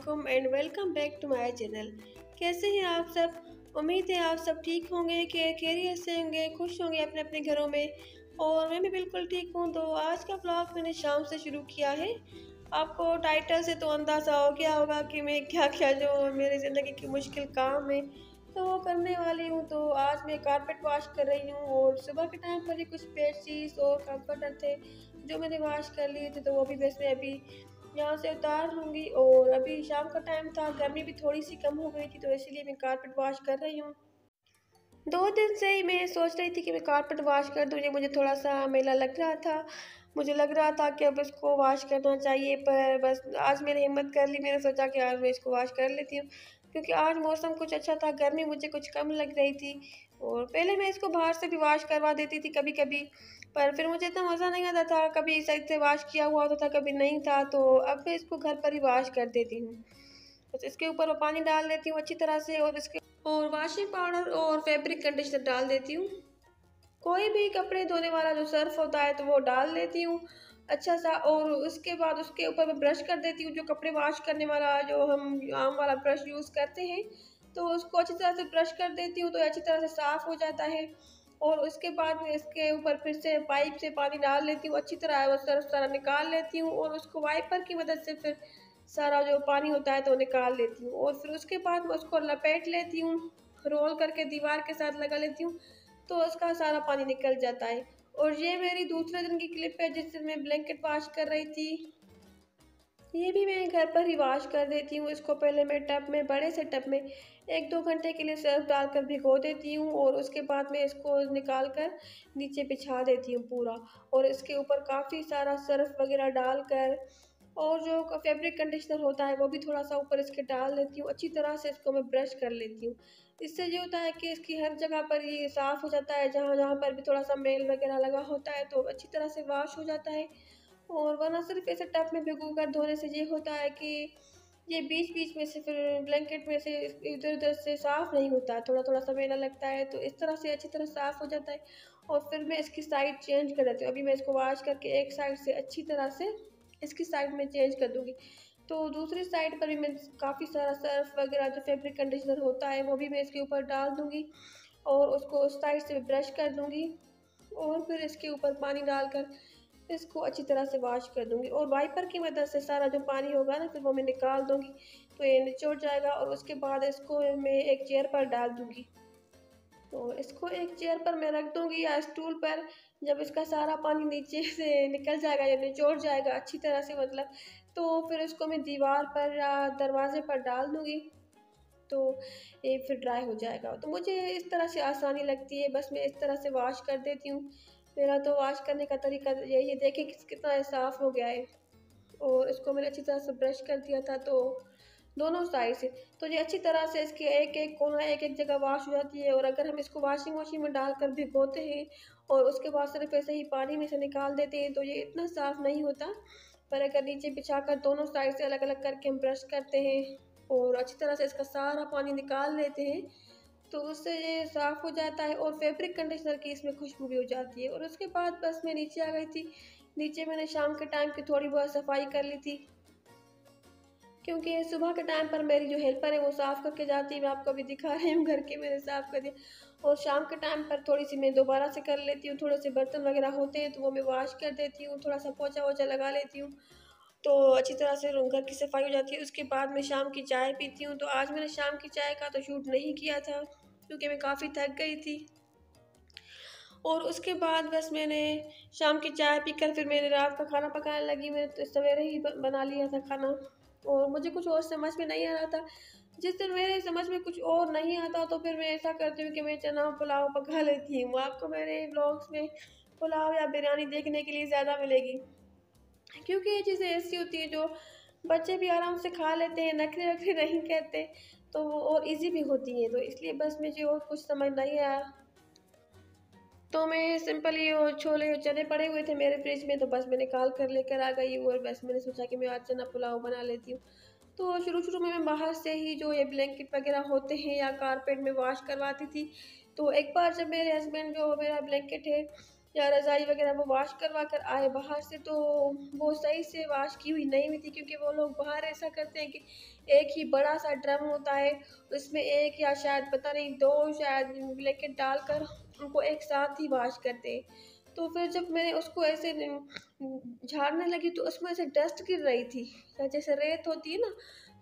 वालेकुम and welcome back to my channel. कैसे हैं आप सब? उम्मीद है आप सब ठीक होंगे, कि खैरियत से होंगे, खुश होंगे अपने अपने घरों में। और मैं भी बिल्कुल ठीक हूँ। तो आज का ब्लॉग मैंने शाम से शुरू किया है। आपको टाइटल से तो अंदाज़ा हो गया होगा कि मैं क्या क्या जो मेरी ज़िंदगी की मुश्किल काम है तो वो करने वाली हूँ। तो आज मैं कारपेट वॉश कर रही हूँ और सुबह के टाइम पर ही कुछ बेडशीट्स और कंफर्टर थे जो मैंने वॉश कर लिए थे, तो वो भी बस मैं अभी यहाँ से उतार लूँगी। और अभी शाम का टाइम था, गर्मी भी थोड़ी सी कम हो गई थी, तो इसीलिए मैं कारपेट वॉश कर रही हूँ। 2 दिन से ही मैं सोच रही थी कि मैं कारपेट वॉश कर दूँ, ये मुझे थोड़ा सा मेला लग रहा था। मुझे लग रहा था कि अब इसको वॉश करना चाहिए, पर बस आज मैंने हिम्मत कर ली। मैंने सोचा कि आज मैं इसको वॉश कर लेती हूँ, क्योंकि आज मौसम कुछ अच्छा था, गर्मी मुझे कुछ कम लग रही थी। और पहले मैं इसको बाहर से भी वॉश करवा देती थी कभी कभी, पर फिर मुझे इतना मज़ा नहीं आता था। कभी सही से वॉश किया हुआ होता था, कभी नहीं था। तो अब मैं इसको घर पर ही वॉश कर देती हूँ। बस इसके ऊपर वो पानी डाल देती हूँ अच्छी तरह से, और वॉशिंग पाउडर और फैब्रिक कंडीशनर डाल देती हूँ। कोई भी कपड़े धोने वाला जो सर्फ होता है तो वो डाल देती हूँ अच्छा सा। और उसके बाद उसके ऊपर मैं ब्रश कर देती हूँ, जो कपड़े वॉश करने वाला जो हम आम वाला ब्रश यूज़ करते हैं, तो उसको अच्छी तरह से ब्रश कर देती हूँ, तो अच्छी तरह से साफ़ हो जाता है। और उसके बाद मैं इसके ऊपर फिर से पाइप से पानी डाल लेती हूँ, अच्छी तरह वो सर्फ सारा निकाल लेती हूँ, और उसको वाइपर की मदद से फिर सारा जो पानी होता है तो निकाल लेती हूँ। और फिर उसके बाद मैं उसको लपेट लेती हूँ, रोल करके दीवार के साथ लगा लेती हूँ, तो उसका सारा पानी निकल जाता है। और ये मेरी दूसरे दिन की क्लिप है जिससे मैं ब्लैंकेट वॉश कर रही थी। ये भी मैं घर पर ही वॉश कर देती हूँ। इसको पहले मैं टब में, बड़े से टब में 1-2 घंटे के लिए सर्फ डालकर भिगो देती हूँ, और उसके बाद मैं इसको निकाल कर नीचे बिछा देती हूँ पूरा। और इसके ऊपर काफ़ी सारा सर्फ वगैरह डालकर, और जो फैब्रिक कंडीशनर होता है वो भी थोड़ा सा ऊपर इसके डाल देती हूँ। अच्छी तरह से इसको मैं ब्रश कर लेती हूँ। इससे ये होता है कि इसकी हर जगह पर ये साफ़ हो जाता है, जहाँ जहाँ पर भी थोड़ा सा मेल वगैरह लगा होता है तो अच्छी तरह से वॉश हो जाता है। और वरना सिर्फ ऐसे टब में भिगो कर धोने से ये होता है कि ये बीच बीच में से फिर ब्लैंकेट में से इधर उधर से साफ़ नहीं होता, थोड़ा थोड़ा सा मेला लगता है। तो इस तरह से अच्छी तरह साफ़ हो जाता है। और फिर मैं इसकी साइड चेंज कर देती हूँ। अभी मैं इसको वॉश करके एक साइड से अच्छी तरह से इसकी साइड में चेंज कर दूँगी, तो दूसरी साइड पर भी मैं काफ़ी सारा सर्फ वगैरह जो फैब्रिक कंडीशनर होता है वो भी मैं इसके ऊपर डाल दूँगी, और उसको उस साइड से ब्रश कर दूँगी। और फिर इसके ऊपर पानी डालकर इसको अच्छी तरह से वॉश कर दूँगी, और वाइपर की मदद से सारा जो पानी होगा ना फिर वो मैं निकाल दूँगी, तो ये निचोड़ जाएगा। और उसके बाद इसको मैं एक चेयर पर डाल दूँगी, तो इसको एक चेयर पर मैं रख दूँगी या स्टूल पर। जब इसका सारा पानी नीचे से निकल जाएगा या निचोड़ जाएगा अच्छी तरह से मतलब, तो फिर इसको मैं दीवार पर या दरवाजे पर डाल दूँगी, तो ये फिर ड्राई हो जाएगा। तो मुझे इस तरह से आसानी लगती है, बस मैं इस तरह से वॉश कर देती हूँ। मेरा तो वॉश करने का तरीका यही है। देखें कितना साफ़ हो गया है। और इसको मैंने अच्छी तरह से ब्रश कर दिया था, तो दोनों साइड से, तो ये अच्छी तरह से इसके एक एक कोना, एक एक जगह वॉश हो जाती है। और अगर हम इसको वॉशिंग मशीन में डालकर भिगोते हैं और उसके बाद सिर्फ ऐसे ही पानी में से निकाल देते हैं, तो ये इतना साफ़ नहीं होता। पर अगर नीचे बिछाकर दोनों साइड से अलग अलग करके हम ब्रश करते हैं और अच्छी तरह से इसका सारा पानी निकाल लेते हैं, तो उससे ये साफ़ हो जाता है। और फैब्रिक कंडीशनर की इसमें खुशबू भी हो जाती है। और उसके बाद बस मैं नीचे आ गई थी। नीचे मैंने शाम के टाइम की थोड़ी बहुत सफाई कर ली थी, क्योंकि सुबह के टाइम पर मेरी जो हेल्पर है वो साफ़ करके जाती है। मैं आपको अभी दिखा रही हूँ, घर के मैंने साफ़ कर दिया। और शाम के टाइम पर थोड़ी सी मैं दोबारा से कर लेती हूँ। थोड़े से बर्तन वगैरह होते हैं तो वो मैं वॉश कर देती हूँ, थोड़ा सा पोछा वोछा लगा लेती हूँ, तो अच्छी तरह से रूम घर की सफाई हो जाती है। उसके बाद मैं शाम की चाय पीती हूँ। तो आज मैंने शाम की चाय का तो शूट नहीं किया था, क्योंकि मैं काफ़ी थक गई थी। और उसके बाद बस मैंने शाम की चाय पीकर फिर मैंने रात का खाना पकाने लगी। मैं तो सवेरे ही बना लिया था खाना, और मुझे कुछ और समझ में नहीं आ रहा था। जिस दिन मेरे समझ में कुछ और नहीं आता तो फिर मैं ऐसा करती हूँ कि मैं चना पुलाव पका लेती हूँ। आपको मेरे ब्लॉग्स में पुलाव या बिरयानी देखने के लिए ज़्यादा मिलेगी, क्योंकि ये चीज़ें ऐसी होती है जो बच्चे भी आराम से खा लेते हैं, नखरे वखरे नहीं कहते, तो वो और इजी भी होती है। तो इसलिए बस मुझे और कुछ समझ नहीं आया, तो मैं सिंपली वो छोले और चने पड़े हुए थे मेरे फ्रिज में, तो बस मैं निकाल कर लेकर आ गई। और बस मैंने सोचा कि मैं आज चना पुलाव बना लेती हूँ। तो शुरू-शुरू में मैं बाहर से ही जो ये ब्लैंकेट वगैरह होते हैं या कारपेट में वॉश करवाती थी। तो एक बार जब मेरे हस्बैंड जो मेरा ब्लैंकेट है या रज़ाई वगैरह वो वॉश करवा कर आए बाहर से, तो वो सही से वॉश की हुई नहीं हुई थी, क्योंकि वो लोग बाहर ऐसा करते हैं कि एक ही बड़ा सा ड्रम होता है, उसमें एक या शायद पता नहीं दो शायद ब्लैंकेट डालकर उनको एक साथ ही वॉश करते हैं। तो फिर जब मैंने उसको ऐसे झाड़ने लगी तो उसमें ऐसे डस्ट गिर रही थी, या जैसे रेत होती है ना,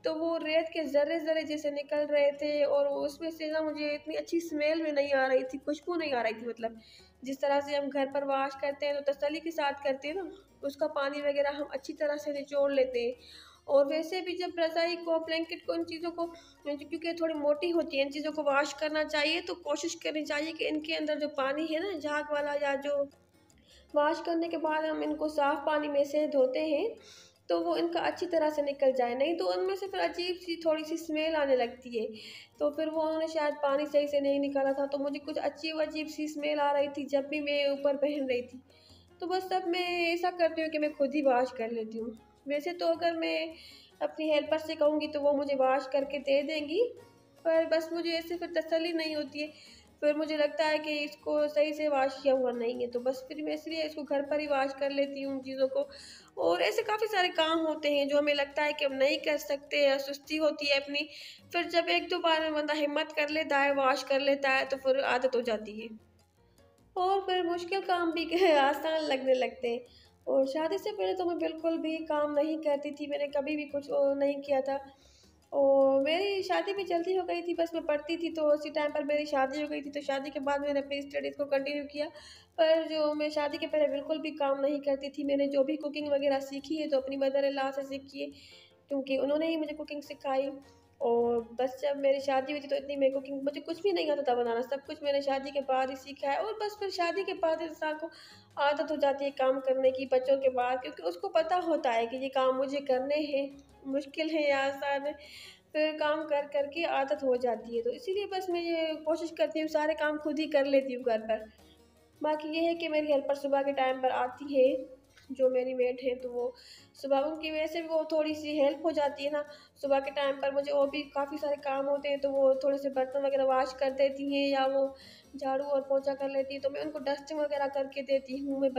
तो वो रेत के ज़र्रे ज़र्रे जैसे निकल रहे थे, और उसमें से ना मुझे इतनी अच्छी स्मेल भी नहीं आ रही थी, खुशबू नहीं आ रही थी। मतलब जिस तरह से हम घर पर वॉश करते हैं तो तसल्ली के साथ करते हैं ना, उसका पानी वगैरह हम अच्छी तरह से निचोड़ लेते हैं। और वैसे भी जब रज़ाई को, ब्लैंकेट को, इन चीज़ों को, क्योंकि थोड़ी मोटी होती है, इन चीज़ों को वॉश करना चाहिए तो कोशिश करनी चाहिए कि इनके अंदर जो पानी है ना, झाग वाला, या जो वॉश करने के बाद हम इनको साफ़ पानी में से धोते हैं, तो वो इनका अच्छी तरह से निकल जाए, नहीं तो उनमें से फिर अजीब सी थोड़ी सी स्मेल आने लगती है। तो फिर वो उन्होंने शायद पानी सही से नहीं निकाला था, तो मुझे कुछ अजीब अजीब सी स्मेल आ रही थी जब भी मैं ऊपर पहन रही थी। तो बस अब मैं ऐसा करती हूँ कि मैं खुद ही वॉश कर लेती हूँ। वैसे तो अगर मैं अपनी हेल्पर से कहूँगी तो वो मुझे वॉश करके दे देंगी, पर बस मुझे ऐसे फिर तसल्ली नहीं होती है। फिर मुझे लगता है कि इसको सही से वॉश किया हुआ नहीं है, तो बस फिर मैं इसलिए इसको घर पर ही वॉश कर लेती हूँ चीज़ों को। और ऐसे काफ़ी सारे काम होते हैं जो हमें लगता है कि हम नहीं कर सकते, या सुस्ती होती है अपनी, फिर जब 1-2 बार में बंदा हिम्मत कर लेता है, वॉश कर लेता है, तो फिर आदत हो जाती है। और फिर मुश्किल काम भी आसान लगने लगते हैं। और शादी से पहले तो मैं बिल्कुल भी काम नहीं करती थी, मैंने कभी भी कुछ नहीं किया था। और मेरी शादी भी जल्दी हो गई थी, बस मैं पढ़ती थी तो उसी टाइम पर मेरी शादी हो गई थी, तो शादी के बाद मैंने अपनी स्टडीज़ को कंटिन्यू किया। पर जो मैं शादी के पहले बिल्कुल भी काम नहीं करती थी, मैंने जो भी कुकिंग वगैरह सीखी है तो अपनी मदर इन लॉ से सीखी है, क्योंकि उन्होंने ही मुझे कुकिंग सिखाई। और बस जब मेरी शादी हुई थी तो इतनी मैं कुकिंग, मुझे कुछ भी नहीं आता था बनाना, सब कुछ मैंने शादी के बाद ही सीखा है। और बस फिर शादी के बाद इंसान को आदत हो जाती है काम करने की, बच्चों के बाद, क्योंकि उसको पता होता है कि ये काम मुझे करने हैं, मुश्किल है या आसान है, फिर काम कर कर के आदत हो जाती है। तो इसीलिए बस मैं ये कोशिश करती हूँ सारे काम खुद ही कर लेती हूँ घर पर। बाकी ये है कि मेरी हेल्पर सुबह के टाइम पर आती है, जो मेरी मेड है, तो वो सुबह उनकी वजह से भी वो थोड़ी-सी हेल्प हो जाती है ना। सुबह के टाइम पर मुझे और भी काफ़ी सारे काम होते हैं, तो वो थोड़े से बर्तन वगैरह वॉश कर देती हैं, या वो झाड़ू और पोंछा कर लेती हैं, तो मैं उनको डस्टिंग वगैरह करके देती हूँ। मैं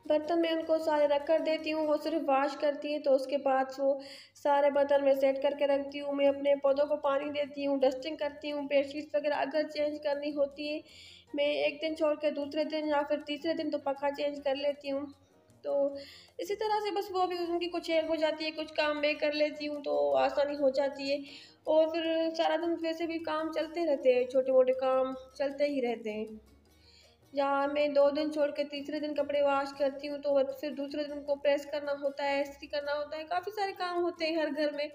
बर्तन में उनको सारे रख कर देती हूँ, वो सिर्फ़ वॉश करती हैं, तो उसके बाद वो सारे बर्तन मैं सेट करके रखती हूँ। मैं अपने पौधों को पानी देती हूँ, डस्टिंग करती हूँ, बेडशीट्स वगैरह अगर चेंज करनी होती है, मैं एक दिन छोड़ के दूसरे दिन या फिर तीसरे दिन तो पक्का चेंज कर लेती हूँ। तो इसी तरह से बस वो भी, उनकी कुछ हेल्प हो जाती है, कुछ काम मैं कर लेती हूँ, तो आसानी हो जाती है। और फिर सारा दिन वैसे भी काम चलते रहते हैं, छोटे-मोटे काम चलते ही रहते हैं। या मैं 2 दिन छोड़ के तीसरे दिन कपड़े वॉश करती हूँ, तो फिर दूसरे दिन उनको प्रेस करना होता है, इस्त्री करना होता है, काफ़ी सारे काम होते हैं हर घर में।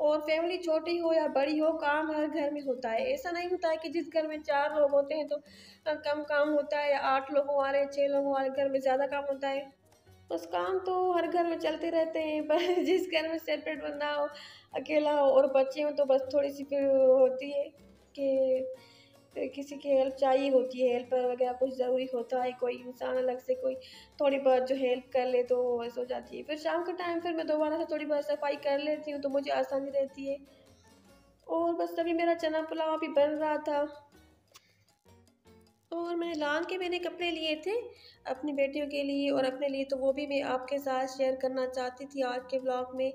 और फैमिली छोटी हो या बड़ी हो, काम हर घर में होता है। ऐसा नहीं होता है कि जिस घर में 4 लोग होते हैं तो कम काम होता है, या 8 लोग वाले, 6 लोगों वाले घर में ज़्यादा काम होता है। बस काम तो हर घर में चलते रहते हैं, पर जिस घर में सेपरेट बंदा हो, अकेला हो और बच्चे हों, तो बस थोड़ी-सी फिर होती है कि किसी की हेल्प चाहिए होती है, हेल्पर वगैरह कुछ ज़रूरी होता है, कोई इंसान अलग से कोई थोड़ी बहुत जो हेल्प कर ले तो ऐसा हो जाती है। फिर शाम के टाइम फिर मैं दोबारा से थोड़ी बहुत सफाई कर लेती हूँ, तो मुझे आसानी रहती है। और बस अभी मेरा चना पुलाव अभी बन रहा था, और मैंने कपड़े लिए थे अपनी बेटियों के लिए और अपने लिए, तो वो भी मैं आपके साथ शेयर करना चाहती थी आज के ब्लॉग में।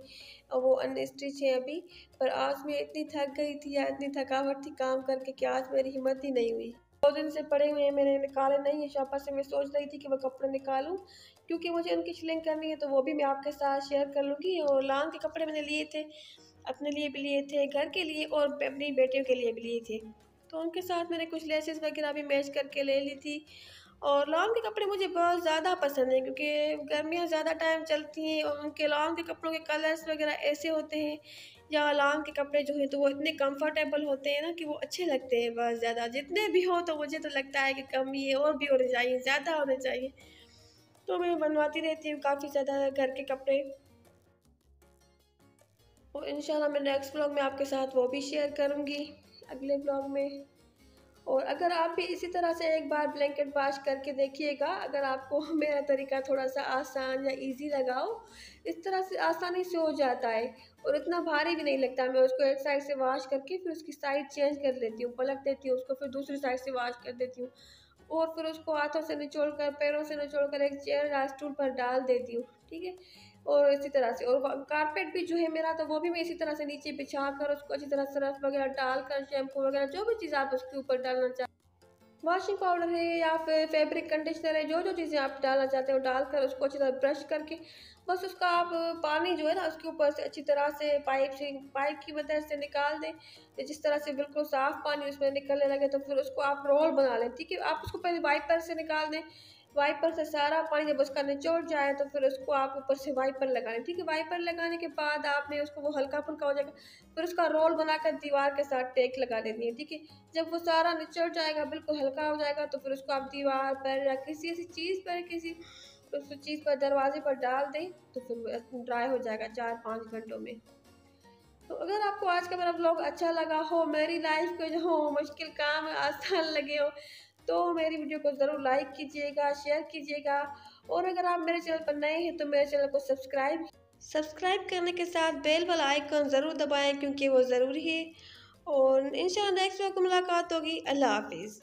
वो अनस्टिच है अभी, पर आज मैं इतनी थक गई थी, या इतनी थकावट थी काम करके, कि आज मेरी हिम्मत ही नहीं हुई। 2 दिन से पड़े हुए हैं, मैंने निकाले नहीं है शॉपर से। मैं सोच रही थी कि वो कपड़े निकालूं, क्योंकि मुझे उनकी सिलिंग करनी है, तो वो भी मैं आपके साथ शेयर कर लूँगी। और लॉन्ग के कपड़े मैंने लिए थे, अपने लिए भी लिए थे, घर के लिए और अपनी बेटियों के लिए भी लिए थे। तो उनके साथ मैंने कुछ लेसेस वगैरह भी मैच करके ले ली थी। और लॉन के कपड़े मुझे बहुत ज़्यादा पसंद हैं, क्योंकि गर्मियाँ ज़्यादा टाइम चलती हैं, और उनके लॉन के कपड़ों के कलर्स वगैरह ऐसे होते हैं, या लॉन के कपड़े जो हैं तो वो इतने कंफर्टेबल होते हैं ना, कि वो अच्छे लगते हैं बहुत ज़्यादा। जितने भी हो तो मुझे तो लगता है कि कम ही है, और भी होने चाहिए, ज़्यादा होने चाहिए। तो मैं बनवाती रहती हूँ काफ़ी ज़्यादा घर के कपड़े। और इंशाल्लाह मैं नेक्स्ट ब्लॉग में आपके साथ वो भी शेयर करूँगी, अगले ब्लॉग में। और अगर आप भी इसी तरह से एक बार ब्लैंकेट वॉश करके देखिएगा, अगर आपको मेरा तरीका थोड़ा-सा आसान या ईज़ी लगा हो, इस तरह से आसानी से हो जाता है, और इतना भारी भी नहीं लगता। मैं उसको एक साइड से वॉश करके फिर उसकी साइड चेंज कर लेती हूँ, पलट देती हूँ उसको, फिर दूसरी साइड से वॉश कर देती हूँ। और फिर उसको हाथों से निचोड़ कर, पैरों से निचोड़ कर एक चेयर या स्टूल पर डाल देती हूँ, ठीक है। और इसी तरह से, और कारपेट भी जो है मेरा, तो वो भी मैं इसी तरह से नीचे बिछा कर उसको अच्छी तरह सर्फ वगैरह डालकर, शैम्पू वगैरह जो भी चीज़ आप उसके ऊपर डालना चाहते, वॉशिंग पाउडर है या फिर फैब्रिक कंडीशनर है, जो जो चीज़ें आप डालना चाहते हो डालकर उसको अच्छी तरह ब्रश करके, बस उसका आप पानी जो है ना उसके ऊपर से अच्छी तरह से पाइप की मदद से निकाल दें। तो जिस तरह से बिल्कुल साफ़ पानी उसमें निकलने लगे तो फिर उसको आप रोल बना लें, ठीक है। आप उसको पहले वाइपर से निकाल दें, वाइपर से सारा पानी जब उसका निचोड़ जाए तो फिर उसको आप ऊपर से वाइपर लगा लें, ठीक है। वाइपर लगाने के बाद आपने उसको, वो हल्का फुल्का हो जाएगा, फिर उसका रोल बनाकर दीवार के साथ टेक लगा देनी है, ठीक है। जब वो सारा निचड़ जाएगा, बिल्कुल हल्का हो जाएगा, तो फिर उसको आप दीवार पर या किसी ऐसी चीज़ पर, किसी उस चीज़ पर, दरवाजे पर डाल दें, तो फिर ड्राई हो जाएगा 4-5 घंटों में। तो अगर आपको आज का मेरा ब्लॉग अच्छा लगा हो, मेरी लाइफ के जो मुश्किल काम आसान लगे हो, तो मेरी वीडियो को ज़रूर लाइक कीजिएगा, शेयर कीजिएगा। और अगर आप मेरे चैनल पर नए हैं तो मेरे चैनल को सब्सक्राइब करने के साथ बेल वाला आइकन ज़रूर दबाएं, क्योंकि वो ज़रूरी है। और इंशाल्लाह नेक्स्ट वीडियो को मुलाकात होगी। अल्लाह हाफिज़।